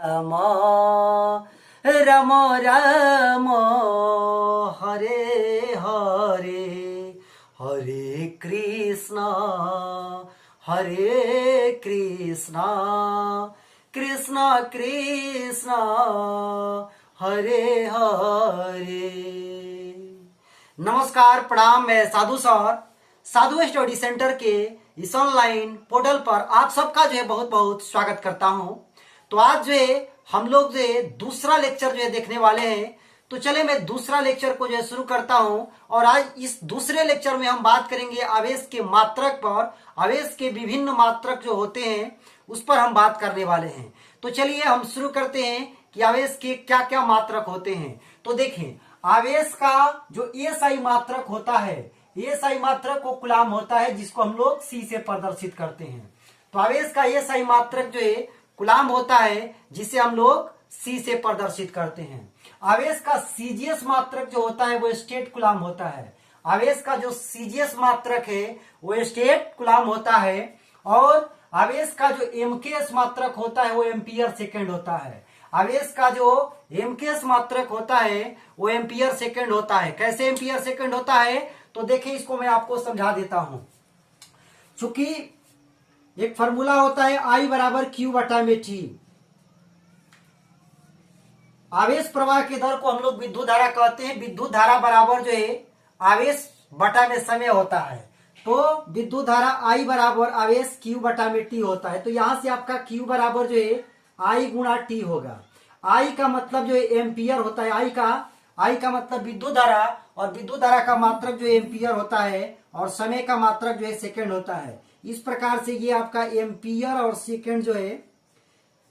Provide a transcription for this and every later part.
राम राम राम हरे हरे हरे कृष्ण कृष्ण कृष्ण हरे हरे। नमस्कार, प्रणाम। मैं साधु सर साधु स्टडी सेंटर के इस ऑनलाइन पोर्टल पर आप सबका बहुत बहुत स्वागत करता हूं। तो आज हम लोग दूसरा लेक्चर देखने वाले हैं। तो चले मैं दूसरा लेक्चर को शुरू करता हूं। और आज इस दूसरे लेक्चर में हम बात करेंगे आवेश के मात्रक पर। आवेश के विभिन्न मात्रक होते हैं उस पर हम बात करने वाले हैं। तो चलिए हम शुरू करते हैं कि आवेश के क्या क्या मात्रक होते हैं। तो देखें, आवेश का जो एसआई मात्रक होता है, एसआई मात्रक को कूलाम होता है, जिसको हम लोग सी से प्रदर्शित करते हैं। तो आवेश का एसआई मात्रक कूलाम होता है, जिसे हम लोग सी से प्रदर्शित करते हैं। आवेश का सीजीएस मात्रक होता है वो स्टेट कूलाम होता है। आवेश का जो सीजीएस मात्रक है वो स्टेट कूलाम होता है। और आवेश का जो एमकेएस मात्रक होता है वो एम्पियर सेकेंड होता है। आवेश का जो एमकेएस मात्रक होता है वो एम्पियर सेकेंड होता है। कैसे एम्पियर सेकेंड होता है? तो देखिए, इसको मैं आपको समझा देता हूं। चूंकि एक फॉर्मूला होता है I बराबर Q बटा में T। आवेश प्रवाह के दर को हम लोग विद्युत धारा कहते हैं। विद्युत धारा बराबर आवेश बटा में समय होता है। तो विद्युत धारा I बराबर आवेश Q बटा में T होता है। तो यहां से आपका Q बराबर I गुणा T होगा। I का मतलब एम्पियर होता है। I का मतलब विद्युत धारा, और विद्युत धारा का मात्रक एम्पियर होता है, और समय का मात्रक सेकेंड होता है। इस प्रकार से ये आपका एम्पियर और सेकेंड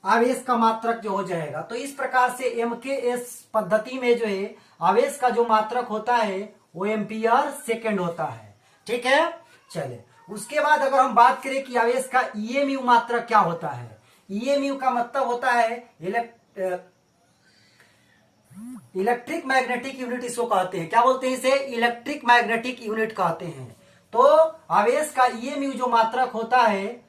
आवेश का मात्रक हो जाएगा। तो इस प्रकार से एमकेएस पद्धति में आवेश का जो मात्रक होता है वो एम्पियर सेकेंड होता है। ठीक है, चले उसके बाद अगर हम बात करें कि आवेश का ईएमयू मात्रक क्या होता है। ईएमयू का मतलब होता है इलेक्ट्रिक मैग्नेटिक यूनिट, इसको कहते हैं। क्या बोलते हैं इसे? इलेक्ट्रिक मैग्नेटिक यूनिट कहते हैं। तो आवेश का ईएमयू जो मात्रक होता है,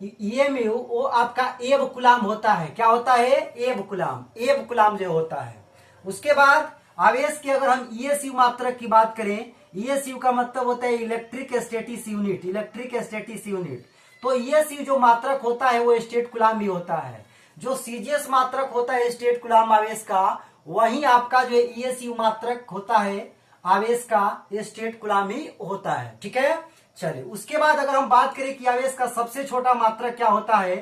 ईएमयू वो आपका एब कूलाम होता है। क्या होता है? एब कूलाम होता है। उसके बाद आवेश की अगर हम ईएसयू मात्रक की बात करें, ईएसयू का मतलब होता है इलेक्ट्रिक स्टैटिक्स यूनिट। तो ईएसयू जो मात्रक होता है वो स्टेट कूलाम भी होता है। जो सीजीएस मात्रक होता है स्टेट कूलाम आवेश का, वही आपका ईएसयू मात्रक होता है आवेश का स्टेट कूलाम ही होता है। ठीक है, चलिए उसके बाद अगर हम बात करें कि आवेश का सबसे छोटा मात्रक क्या होता है,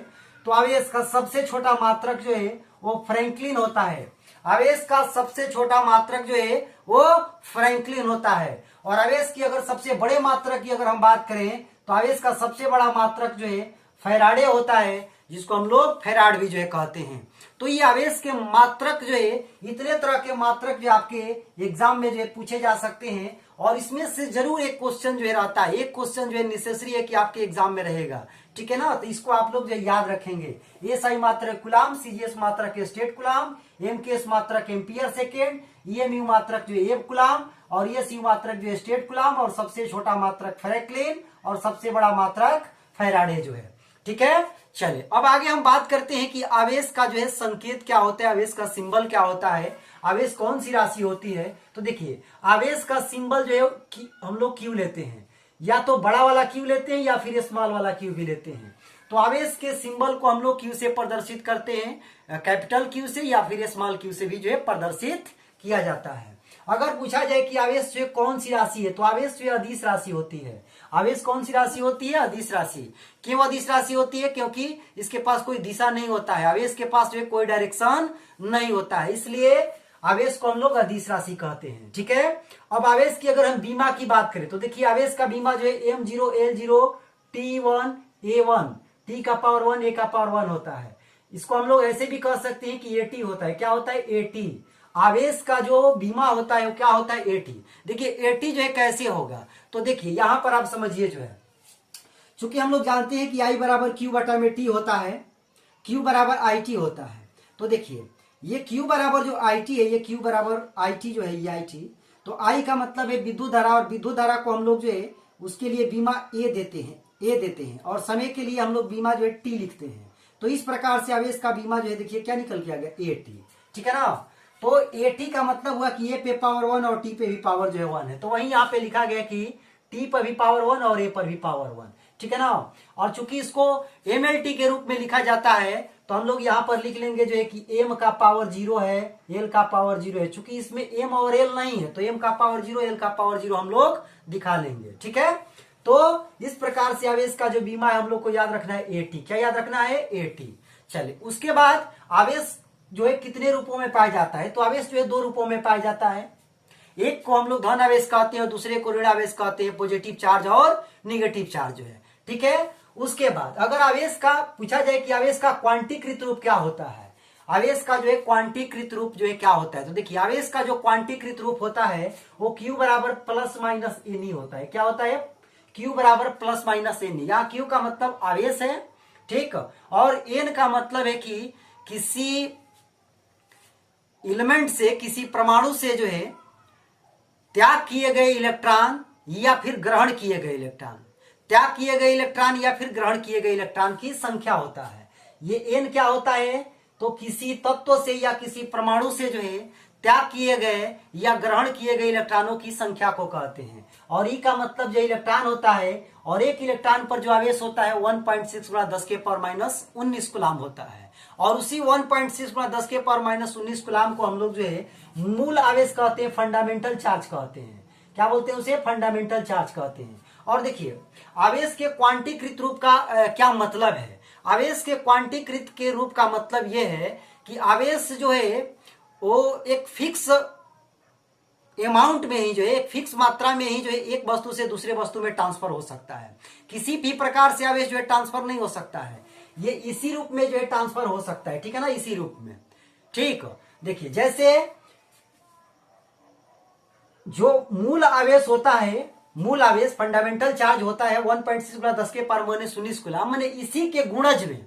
तो आवेश का सबसे छोटा मात्रक वो फ्रैंकलिन होता है। आवेश का सबसे छोटा मात्रक वो फ्रैंकलिन होता है। और आवेश की अगर सबसे बड़े मात्रक की अगर हम बात करें, तो आवेश का सबसे बड़ा मात्रक फैराडे होता है, जिसको हम लोग फैराड भी कहते हैं। तो ये आवेश के मात्रक इतने तरह के मात्रक आपके एग्जाम में पूछे जा सकते हैं। और इसमें से जरूर एक क्वेश्चन रहता है, एक क्वेश्चन नेसेसरी है कि आपके एग्जाम में रहेगा। ठीक है ना, तो इसको आप लोग याद रखेंगे। एसआई मात्रक कूलाम, सीजीएस मात्रक स्टेट कूलाम, एमकेएस मात्रक एम्पियर सेकेंड, ईएमयू मात्रक एब कूलाम, और ईएसयू मात्रक स्टेट कूलाम, और सबसे छोटा मात्रक फ्रैंकलिन, और सबसे बड़ा मात्रक फैराडे ठीक है। चलिए अब आगे हम बात करते हैं कि आवेश का संकेत क्या होता है, आवेश का सिंबल क्या होता है, आवेश कौन सी राशि होती है। तो देखिए, आवेश का सिंबल हम लोग क्यू लेते हैं, या तो बड़ा वाला क्यू लेते हैं या फिर स्मॉल वाला क्यू भी लेते हैं। तो आवेश के सिंबल को हम लोग क्यू से प्रदर्शित करते हैं, कैपिटल क्यू से या फिर स्मॉल क्यू से भी प्रदर्शित किया जाता है। अगर पूछा जाए कि आवेश कौन सी राशि है, तो आवेश अदिश राशि होती है। आवेश कौन सी राशि होती है? अदिश राशि। क्यों अदिश राशि होती है? क्योंकि इसके पास कोई दिशा नहीं होता है, आवेश के पास कोई डायरेक्शन नहीं होता है, इसलिए आवेश को हम लोग अदिश राशि कहते हैं। ठीक है, अब आवेश की अगर हम बीमा की बात करें, तो देखिए आवेश का बीमा M0L0 T1 A1, T का पावर 1 A का पावर 1 होता है। इसको हम लोग ऐसे भी कह सकते हैं कि AT होता है। क्या होता है? AT। आवेश का जो बीमा होता है वो क्या होता है? AT। देखिए AT कैसे होगा, तो देखिए यहां पर आप समझिए चूंकि हम लोग जानते हैं कि I बराबर Q बटा में T होता है, Q बराबर IT होता है। तो देखिए ये Q बराबर जो IT है, ये Q बराबर IT ये IT। तो I का मतलब है विद्युत धारा, और विद्युत धारा को हम लोग उसके लिए बीमा A देते हैं, और समय के लिए हम लोग बीमा T लिखते हैं। तो इस प्रकार से आवेश का बीमा जो है देखिए क्या निकल के आ गया, AT। ठीक है ना। तो AT का मतलब हुआ कि A पे पावर 1 और T पे भी पावर जो है 1 है। तो वहीं यहाँ पे लिखा गया कि T पर भी पावर 1 और A पर भी पावर 1। ठीक है ना। और चूंकि इसको MLT के रूप में लिखा जाता है तो हम लोग यहाँ पर लिख लेंगे जो है कि M का पावर 0 है, L का पावर 0 है। चूंकि इसमें M और L नहीं है तो M का पावर 0, L का पावर 0 हम लोग दिखा लेंगे। ठीक है। तो इस प्रकार से आवेश का जो बीमा है हम लोग को याद रखना है AT। क्या याद रखना है, AT। चलिए उसके बाद आवेश जो है कितने रूपों में पाया जाता है, तो आवेश जो है 2 रूपों में पाया जाता है। एक को हम लोग धन आवेश कहते हैं और दूसरे को ऋण आवेश कहते हैं, पॉजिटिव चार्ज और निगेटिव चार्ज जो है। ठीक है। उसके बाद अगर आवेश का पूछा जाए कि आवेश का क्वांटीकृत रूप क्या होता है, आवेश का जो है क्वांटीकृत रूप जो है क्या होता है, तो देखिए आवेश का जो क्वांटीकृत रूप होता है वो Q बराबर प्लस माइनस एन होता है। क्या होता है, Q बराबर प्लस माइनस एन। यहाँ Q का मतलब आवेश है, ठीक, और N का मतलब है कि किसी एलिमेंट से, किसी परमाणु से जो है त्याग किए गए इलेक्ट्रॉन या फिर ग्रहण किए गए इलेक्ट्रॉन, त्याग किए गए इलेक्ट्रॉन या फिर ग्रहण किए गए इलेक्ट्रॉन की संख्या होता है। ये एन क्या होता है, तो किसी तत्व से या किसी परमाणु से जो है त्याग किए गए या ग्रहण किए गए इलेक्ट्रॉनों की संख्या को कहते हैं। और ई का मतलब जो इलेक्ट्रॉन होता है और एक इलेक्ट्रॉन पर जो आवेश होता है 1.6 गुणा 10 के पावर माइनस 19 कूलाम होता है। और उसी 1.6 गुणा 10 के पावर माइनस 19 कूलाम को हम लोग जो है मूल आवेश कहते हैं, फंडामेंटल चार्ज कहते हैं। क्या बोलते हैं उसे, फंडामेंटल चार्ज कहते हैं। और देखिए आवेश के क्वांटीकृत रूप का क्या मतलब है। आवेश के क्वांटीकृत के रूप का मतलब यह है कि आवेश जो है वो एक फिक्स अमाउंट में ही जो है, एक फिक्स मात्रा में ही जो है एक वस्तु से दूसरे वस्तु में ट्रांसफर हो सकता है। किसी भी प्रकार से आवेश जो है ट्रांसफर नहीं हो सकता है, ये इसी रूप में जो है ट्रांसफर हो सकता है। ठीक है ना, इसी रूप में। ठीक, देखिए जैसे जो मूल आवेश होता है, मूल आवेश फंडामेंटल चार्ज होता है 1.6 गुणा 10 के पावर माइनस 19 कूलाम, माने इसी के गुणज में,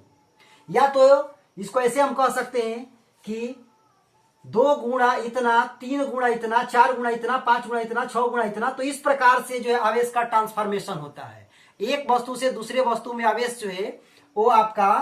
या तो इसको ऐसे हम कह सकते हैं कि 2 गुणा इतना, 3 गुणा इतना, 4 गुणा इतना, 5 गुणा इतना, 6 गुणा इतना। तो इस प्रकार से जो है आवेश का ट्रांसफॉर्मेशन होता है। एक वस्तु से दूसरे वस्तु में आवेश जो है वो आपका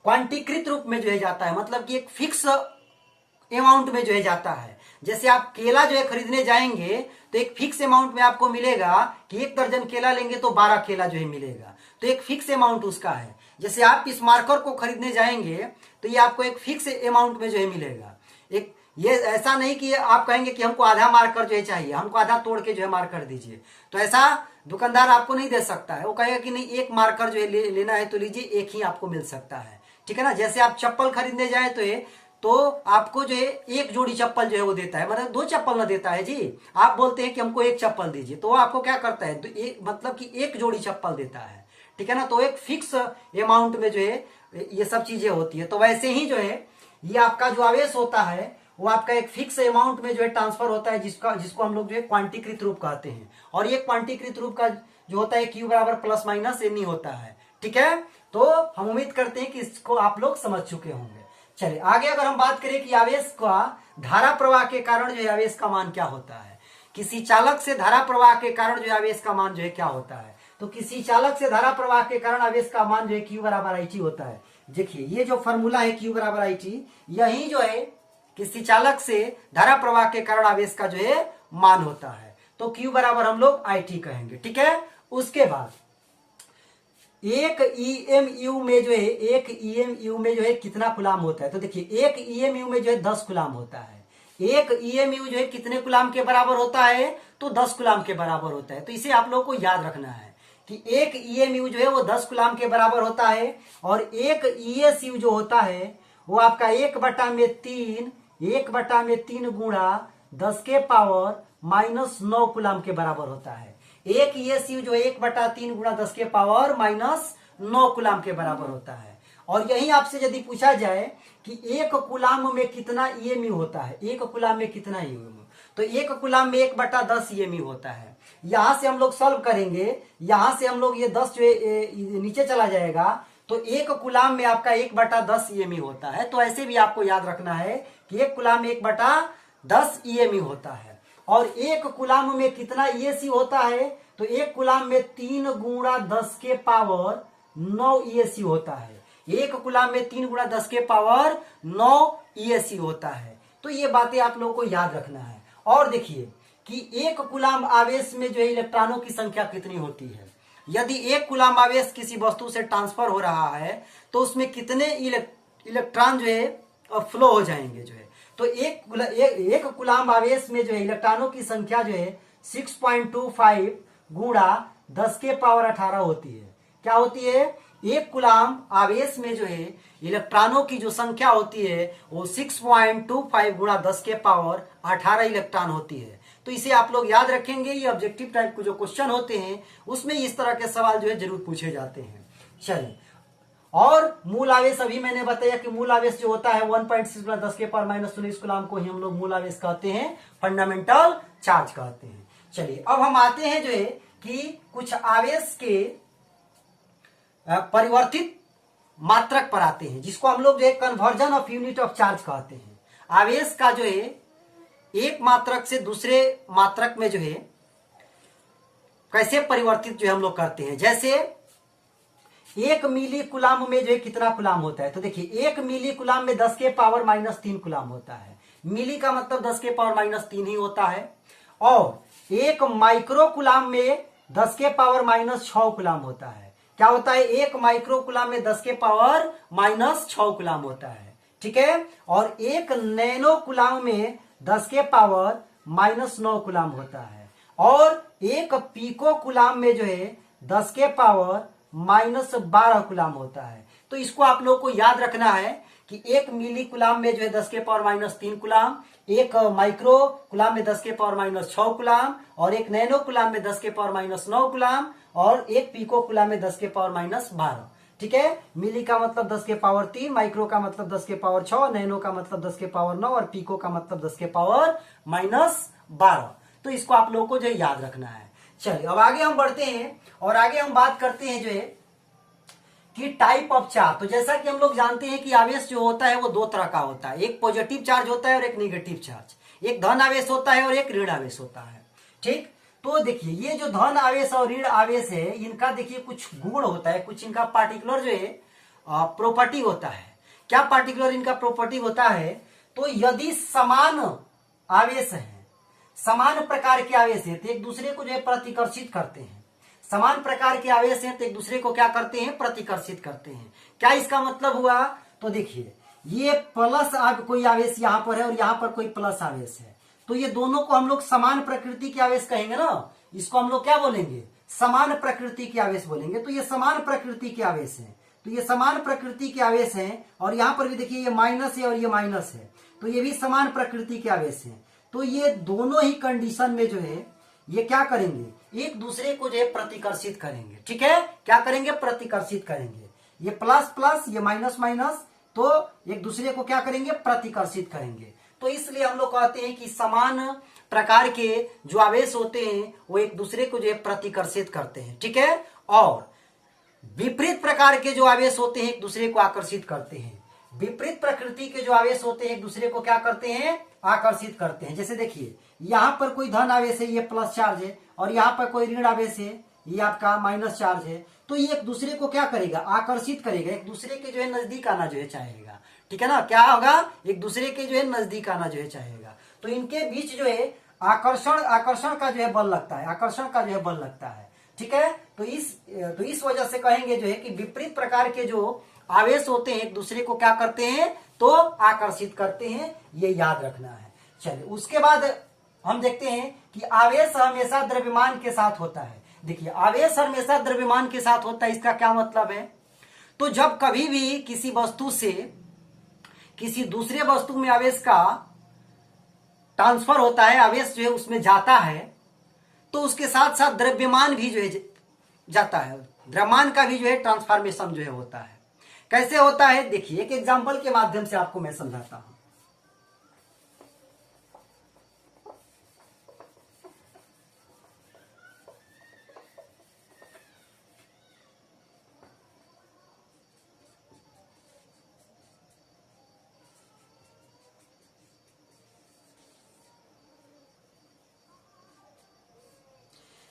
क्वांटीकृत रूप में जो है जाता है, मतलब कि एक फिक्स अमाउंट में जो है जाता है। जैसे आप केला जो है खरीदने जाएंगे तो एक फिक्स अमाउंट में आपको मिलेगा कि 1 दर्जन केला लेंगे तो 12 केला जो है मिलेगा, तो एक फिक्स अमाउंट उसका है। जैसे आप इस मार्कर को खरीदने जाएंगे तो ये आपको एक फिक्स अमाउंट में जो है मिलेगा। एक ये ऐसा नहीं कि आप कहेंगे कि हमको आधा मार्कर जो है चाहिए, हमको आधा तोड़ के जो है मार्कर दीजिए, तो ऐसा दुकानदार आपको नहीं दे सकता है। वो कहेगा कि नहीं, एक मार्कर जो है लेना है तो लीजिए, एक ही आपको मिल सकता है। ठीक है ना। जैसे आप चप्पल खरीदने जाए तो आपको जो है एक जोड़ी चप्पल जो है वो देता है, मतलब 2 चप्पल ना देता है जी। आप बोलते हैं कि हमको एक चप्पल दीजिए, तो वो आपको क्या करता है, मतलब कि एक जोड़ी चप्पल देता है। ठीक है ना। तो एक फिक्स अमाउंट में जो है ये सब चीजें होती है। तो वैसे ही जो है ये आपका जो आवेश होता है वो आपका एक फिक्स अमाउंट में जो है ट्रांसफर होता है, जिसको हम लोग जो है क्वांटीकृत रूप कहते हैं। और ये क्वांटीकृत रूप का जो होता है Q बराबर प्लस माइनस एन होता है। ठीक है। तो हम उम्मीद करते हैं कि इसको आप लोग समझ चुके होंगे। चलिए आगे अगर हम बात करें कि आवेश का धारा प्रवाह के कारण जो है आवेश का मान क्या होता है, किसी चालक से धारा प्रवाह के कारण जो है आवेश का मान जो है क्या होता है, तो किसी चालक से धारा प्रवाह के कारण आवेश का मान जो है Q बराबर IT होता है। देखिए ये जो फॉर्मूला है Q बराबर IT, यही जो है किसी चालक से धारा प्रवाह के कारण आवेश का जो है मान होता है। तो Q बराबर हम लोग IT कहेंगे। ठीक है। उसके बाद एक EMU में जो है, एक EMU में जो है कितना कूलाम होता है, तो देखिए एक EMU में जो है 10 कूलाम होता है। एक EMU जो है कितने कूलाम के बराबर होता है, तो 10 कूलाम के बराबर होता है। तो इसे आप लोगों को याद रखना है कि एक EMU जो है वो 10 कूलाम के बराबर होता है। और एक ESU जो होता है वो आपका 1/3 गुणा 10 के पावर माइनस 9 कूलाम के बराबर होता है। एक ESU जो 1/3 गुणा 10 के पावर माइनस 9 कूलाम के बराबर होता है। और यही आपसे यदि पूछा जाए कि एक कूलाम में कितना EMU होता है, एक कूलाम में कितना EMU, तो एक कूलाम में 1/10 EMU होता है। यहां से हम लोग सॉल्व करेंगे, यहां से हम लोग ये 10 जो नीचे चला जाएगा, तो एक कूलाम में आपका 1/10 EMU होता है। तो ऐसे भी आपको याद रखना है कि एक कूलाम में 1/10 EMU होता है। और एक कूलाम में कितना ESU होता है, तो एक कूलाम में 3 गुणा 10 के पावर 9 ESU होता है। 1 कूलाम में 3 गुणा 10 के पावर 9 ESE होता है। तो ये बातें आप लोगों को याद रखना है। और देखिए कि 1 कूलाम आवेश में जो है इलेक्ट्रॉनों की संख्या कितनी होती है। यदि 1 कूलाम आवेश किसी वस्तु से ट्रांसफर हो रहा है तो उसमें कितने इलेक्ट्रॉन जो है फ्लो हो जाएंगे जो है। तो एक कूलाम आवेश में जो है इलेक्ट्रॉनों की संख्या जो है 6.25 गुणा 10 के पावर 18 होती है। क्या होती है? 1 कूलाम आवेश में जो है इलेक्ट्रॉनों की जो संख्या होती है वो 6.25 गुणा 10 के पावर 18 इलेक्ट्रॉन होती है। तो इसे आप लोग याद रखेंगे। ये ऑब्जेक्टिव टाइप के जो क्वेश्चन होते हैं उसमें इस तरह के सवाल जो है जरूर पूछे जाते हैं। चलिए, और मूल आवेश अभी मैंने बताया कि मूल आवेश जो होता है 1.6 गुणा 10 के पावर -19 कूलाम को ही हम लोग मूल आवेश कहते हैं, फंडामेंटल चार्ज कहते हैं। चलिए, अब हम आते हैं जो है कि कुछ आवेश के परिवर्तित मात्रक पर आते हैं, जिसको हम लोग जो है conversion of unit of charge कहते हैं। आवेश का जो है एक मात्रक से दूसरे मात्रक में जो है कैसे परिवर्तित जो है हम लोग करते हैं। जैसे 1 मिली कूलाम में जो है कितना कूलाम होता है, तो देखिए 1 मिली कूलाम में 10 के पावर -3 कूलाम होता है। मिली का मतलब 10 के पावर -3 ही होता है। और 1 माइक्रो कूलाम में 10 के पावर -6 कूलाम होता है। क्या होता है? 1 माइक्रो कूलाम में 10 के पावर -6 कूलाम होता है। ठीक है। और 1 नैनो कूलाम में 10 के पावर -9 कूलाम होता है। और 1 पीको कूलाम में जो है 10 के पावर -12 कूलाम होता है। तो इसको आप लोगों को याद रखना है कि 1 मिली कूलाम में जो है 10 के पावर -3 कूलाम, 1 माइक्रो कूलाम में 10 के पावर -6 कूलाम, और 1 नैनो कूलाम में 10 के पावर -9 कूलाम, और 1 पीको कूलाम में 10 के पावर -12। ठीक है। मिली का मतलब 10 के पावर 3, माइक्रो का मतलब 10 के पावर 6, नैनो का मतलब 10 के पावर 9, और पीको का मतलब 10 के पावर -12। तो इसको आप लोगों को जो है याद रखना है। चलिए, अब आगे हम बढ़ते हैं और आगे हम बात करते हैं जो है कि टाइप ऑफ चार्ज। तो जैसा कि हम लोग जानते हैं कि आवेश जो होता है वो 2 तरह का होता है, एक पॉजिटिव चार्ज होता है और एक निगेटिव चार्ज। एक धन आवेश होता है और एक ऋण आवेश होता है। ठीक। तो देखिए, ये जो धन आवेश और ऋण आवेश है, इनका देखिए कुछ गुण होता है, कुछ इनका पार्टिकुलर जो है प्रॉपर्टी होता है। क्या पार्टिकुलर इनका प्रॉपर्टी होता है? तो यदि समान आवेश है, समान प्रकार के आवेश है, तो एक दूसरे को जो है प्रतिकर्षित करते हैं। समान प्रकार के आवेश हैं तो एक दूसरे को क्या करते हैं? प्रतिकर्षित करते हैं। क्या इसका मतलब हुआ? तो देखिए, ये प्लस कोई आवेश यहां पर है और यहां पर कोई प्लस आवेश है, तो ये दोनों को हम लोग समान प्रकृति के आवेश कहेंगे ना। इसको हम लोग क्या बोलेंगे? समान प्रकृति के आवेश बोलेंगे। तो ये समान प्रकृति के आवेश है, तो ये समान प्रकृति के आवेश हैं। और यहां पर भी देखिए, ये माइनस है और ये माइनस है, तो ये भी समान प्रकृति के आवेश हैं। तो ये दोनों ही कंडीशन में जो है ये क्या करेंगे? एक दूसरे को जो है प्रतिकर्षित करेंगे। ठीक है। क्या करेंगे? प्रतिकर्षित करेंगे। ये प्लस प्लस, ये माइनस माइनस, तो एक दूसरे को क्या करेंगे? प्रतिकर्षित करेंगे। तो इसलिए हम लोग कहते हैं कि समान प्रकार के जो आवेश होते हैं वो एक दूसरे को जो है प्रतिकर्षित करते हैं। ठीक है। और विपरीत प्रकार के जो आवेश होते हैं एक दूसरे को आकर्षित करते हैं। विपरीत प्रकृति के जो आवेश होते हैं एक दूसरे को क्या करते हैं? आकर्षित करते हैं। जैसे देखिए, यहां पर कोई धन आवेश है, ये प्लस चार्ज है, और यहां पर कोई ऋण आवेश है, ये आपका माइनस चार्ज है। तो ये एक दूसरे को क्या करेगा? आकर्षित करेगा, एक दूसरे के जो है नजदीक आना जो है चाहेगा। ठीक है ना। क्या होगा? एक दूसरे के जो है नजदीक आना जो है चाहेगा। तो इनके बीच जो है आकर्षण का जो है बल लगता है, आकर्षण का जो है बल लगता है। ठीक है। तो इस वजह से कहेंगे जो है कि विपरीत प्रकार के जो आवेश होते हैं एक दूसरे को क्या करते हैं? तो आकर्षित करते हैं। ये याद रखना है। चलिए, उसके बाद हम देखते हैं कि आवेश हमेशा द्रव्यमान के साथ होता है। देखिए, आवेश हमेशा द्रव्यमान के साथ होता है, इसका क्या मतलब है? तो जब कभी भी किसी वस्तु से किसी दूसरे वस्तु में आवेश का ट्रांसफर होता है, आवेश जो है उसमें जाता है, तो उसके साथ साथ द्रव्यमान भी जो है जाता है। द्रव्यमान का भी जो है ट्रांसफॉर्मेशन जो है होता है। कैसे होता है? देखिए, एक एग्जांपल के माध्यम से आपको मैं समझाता हूं।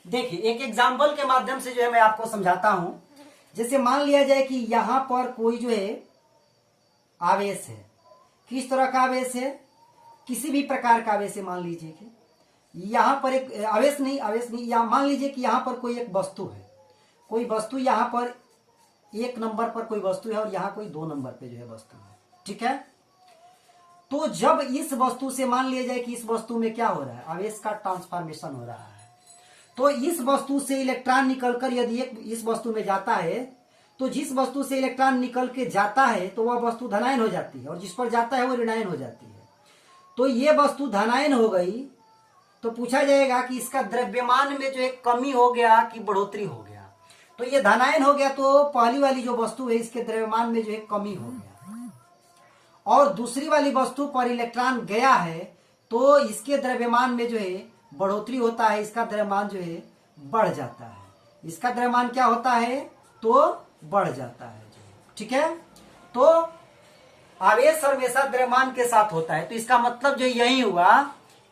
देखिए, एक एग्जाम्पल के माध्यम से जो है मैं आपको समझाता हूं जैसे मान लिया जाए कि यहां पर कोई जो है आवेश है, किस तरह का आवेश है, किसी भी प्रकार का आवेश है। मान लीजिए कि यहां पर एक आवेश नहीं, यहां मान लीजिए कि यहां पर कोई एक वस्तु है, कोई वस्तु यहां पर 1 नंबर पर कोई वस्तु है और यहां कोई 2 नंबर पे जो है वस्तु है, ठीक है। तो जब इस वस्तु से मान लिया जाए कि इस वस्तु में क्या हो रहा है, आवेश का ट्रांसफॉर्मेशन हो रहा है, तो इस वस्तु से इलेक्ट्रॉन निकलकर यदि एक इस वस्तु में जाता है, तो जिस वस्तु से इलेक्ट्रॉन निकल के जाता है तो वह वस्तु धनायन हो जाती है और जिस पर जाता है वो ऋणायन हो जाती है। तो ये वस्तु धनायन हो गई तो पूछा जाएगा कि इसका द्रव्यमान में जो है कमी हो गया कि बढ़ोतरी हो गया। तो ये धनायन हो गया तो पहली वाली जो वस्तु है इसके द्रव्यमान में जो है कमी हो गया, और दूसरी वाली वस्तु पर इलेक्ट्रॉन गया है तो इसके द्रव्यमान में जो है बढ़ोतरी होता है, इसका द्रव्यमान जो है बढ़ जाता है, इसका द्रव्यमान क्या होता है तो बढ़ जाता है, ठीक है। तो आवेश हमेशा द्रव्यमान के साथ होता है। तो इसका मतलब जो यही हुआ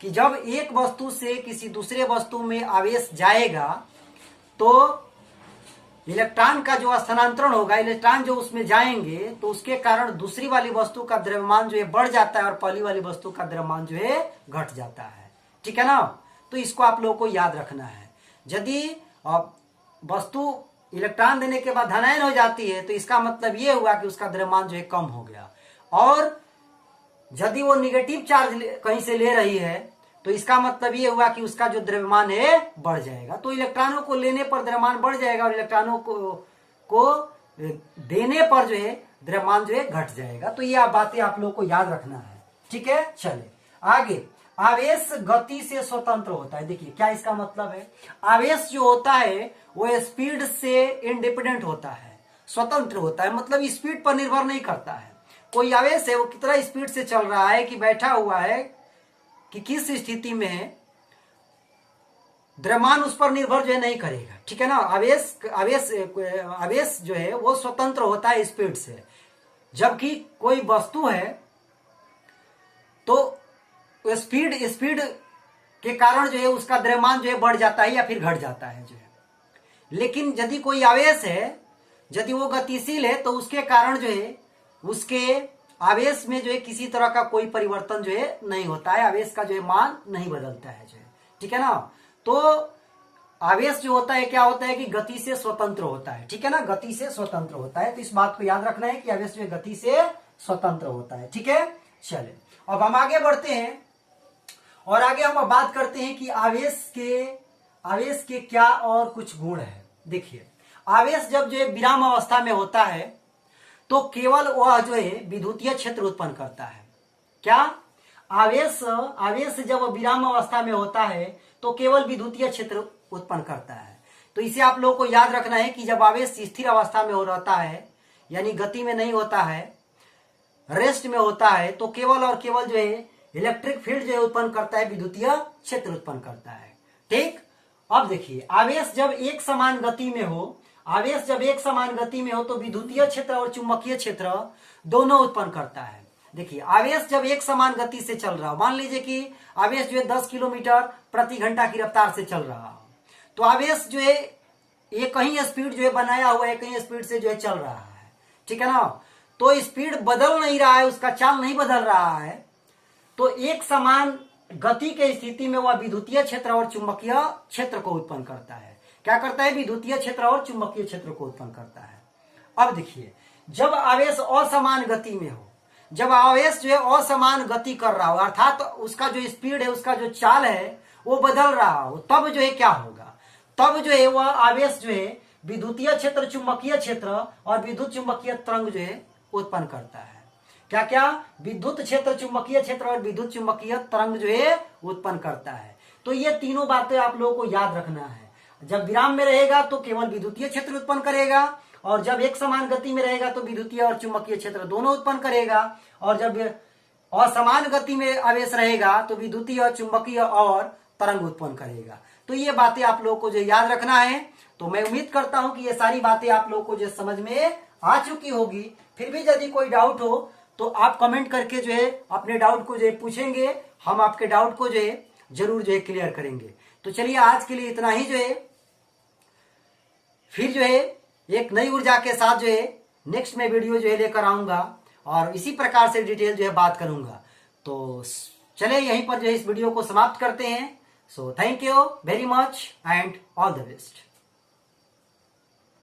कि जब एक वस्तु से किसी दूसरे वस्तु में आवेश जाएगा तो इलेक्ट्रॉन का जो स्थानांतरण होगा, इलेक्ट्रॉन जो उसमें जाएंगे तो उसके कारण दूसरी वाली वस्तु का द्रव्यमान जो है बढ़ जाता है और पहली वाली वस्तु का द्रव्यमान जो है घट जाता है, ठीक है ना। तो इसको आप लोगों को याद रखना है। यदि वस्तु इलेक्ट्रॉन देने के बाद धनायन हो जाती है तो इसका मतलब ये हुआ कि उसका द्रव्यमान जो है कम हो गया, और यदि वो निगेटिव चार्ज कहीं से ले रही है तो इसका मतलब ये हुआ कि उसका जो द्रव्यमान है बढ़ जाएगा। तो इलेक्ट्रॉनों को लेने पर द्रव्यमान बढ़ जाएगा और इलेक्ट्रॉनों को देने पर जो है द्रव्यमान जो है घट जाएगा। तो ये बातें आप लोगों को याद रखना है, ठीक है। चले आगे, आवेश गति से स्वतंत्र होता है। देखिए क्या इसका मतलब है, आवेश जो होता है वो स्पीड से इंडिपेंडेंट होता है, स्वतंत्र होता है, मतलब स्पीड पर निर्भर नहीं करता है। कोई आवेश है वो कितना स्पीड से चल रहा है कि बैठा हुआ है कि किस स्थिति में है, द्रव्यमान उस पर निर्भर जो है नहीं करेगा, ठीक है ना। आवेश जो है वो स्वतंत्र होता है स्पीड से। जबकि कोई वस्तु है तो स्पीड के कारण जो है उसका द्रव्यमान जो है बढ़ जाता है या फिर घट जाता है जो है। लेकिन यदि कोई आवेश है, यदि वो गतिशील है तो उसके कारण जो है उसके आवेश में जो है किसी तरह का कोई परिवर्तन जो है नहीं होता है, आवेश का जो है मान नहीं बदलता है जो है, ठीक है ना। तो आवेश जो होता है क्या होता है कि गति से स्वतंत्र होता है, ठीक है ना, गति से स्वतंत्र होता है। तो इस बात को याद रखना है कि आवेश जो है गति से स्वतंत्र होता है, ठीक है। चले अब हम आगे बढ़ते हैं और आगे हम बात करते हैं कि आवेश के क्या और कुछ गुण है। देखिए आवेश जब जो है विराम अवस्था में होता है तो केवल वह जो है विद्युतीय क्षेत्र उत्पन्न करता है। क्या आवेश जब विराम अवस्था में होता है तो केवल विद्युतीय क्षेत्र उत्पन्न करता है। तो इसे आप लोगों को याद रखना है कि जब आवेश स्थिर अवस्था में हो रहता है, यानी गति में नहीं होता है, रेस्ट में होता है, तो केवल और केवल जो है इलेक्ट्रिक फील्ड जो है उत्पन्न करता है, विद्युतीय क्षेत्र उत्पन्न करता है, ठीक। अब देखिए आवेश जब एक समान गति में हो, तो विद्युतीय क्षेत्र और चुंबकीय क्षेत्र दोनों उत्पन्न करता है। देखिए आवेश जब एक समान गति से चल रहा हो, मान लीजिए कि आवेश जो है 10 किलोमीटर प्रति घंटा की रफ्तार से चल रहा हो, तो आवेश जो है एक कहीं स्पीड जो है बनाया हुआ है, कहीं स्पीड से जो है चल रहा है, ठीक है ना। तो स्पीड बदल नहीं रहा है, उसका चाल नहीं बदल रहा है, तो एक समान गति के स्थिति में वह विद्युतीय क्षेत्र और चुंबकीय क्षेत्र को उत्पन्न करता है। क्या करता है, विद्युतीय क्षेत्र और चुंबकीय क्षेत्र को उत्पन्न करता है। अब देखिए जब आवेश असमान गति में हो, जब आवेश जो है असमान गति कर रहा हो, अर्थात उसका जो स्पीड है, उसका जो चाल है वो बदल रहा हो, तब जो है क्या होगा, तब जो है वह आवेश जो है विद्युतीय क्षेत्र, चुंबकीय क्षेत्र और विद्युत चुंबकीय तरंग जो है उत्पन्न करता है। क्या क्या, विद्युत क्षेत्र, चुंबकीय क्षेत्र और विद्युत चुंबकीय तरंग जो है उत्पन्न करता है। तो ये तीनों बातें आप लोगों को याद रखना है। जब विराम में रहेगा तो केवल विद्युतीय क्षेत्र उत्पन्न करेगा, और जब एक समान गति में रहेगा तो विद्युतीय और चुंबकीय क्षेत्र दोनों उत्पन्न करेगा, और जब असमान गति में आवेश रहेगा तो विद्युतीय और चुंबकीय और तरंग उत्पन्न करेगा। तो ये बातें आप लोगों को जो याद रखना है। तो मैं उम्मीद करता हूं कि ये सारी बातें आप लोगों को जो समझ में आ चुकी होगी। फिर भी यदि कोई डाउट हो तो आप कमेंट करके जो है अपने डाउट को जो है पूछेंगे, हम आपके डाउट को जो है जरूर जो है क्लियर करेंगे। तो चलिए आज के लिए इतना ही जो है, फिर जो है एक नई ऊर्जा के साथ जो है नेक्स्ट में वीडियो जो है लेकर आऊंगा और इसी प्रकार से डिटेल जो है बात करूंगा। तो चले यहीं पर जो है इस वीडियो को समाप्त करते हैं। So thank you very much and all the best.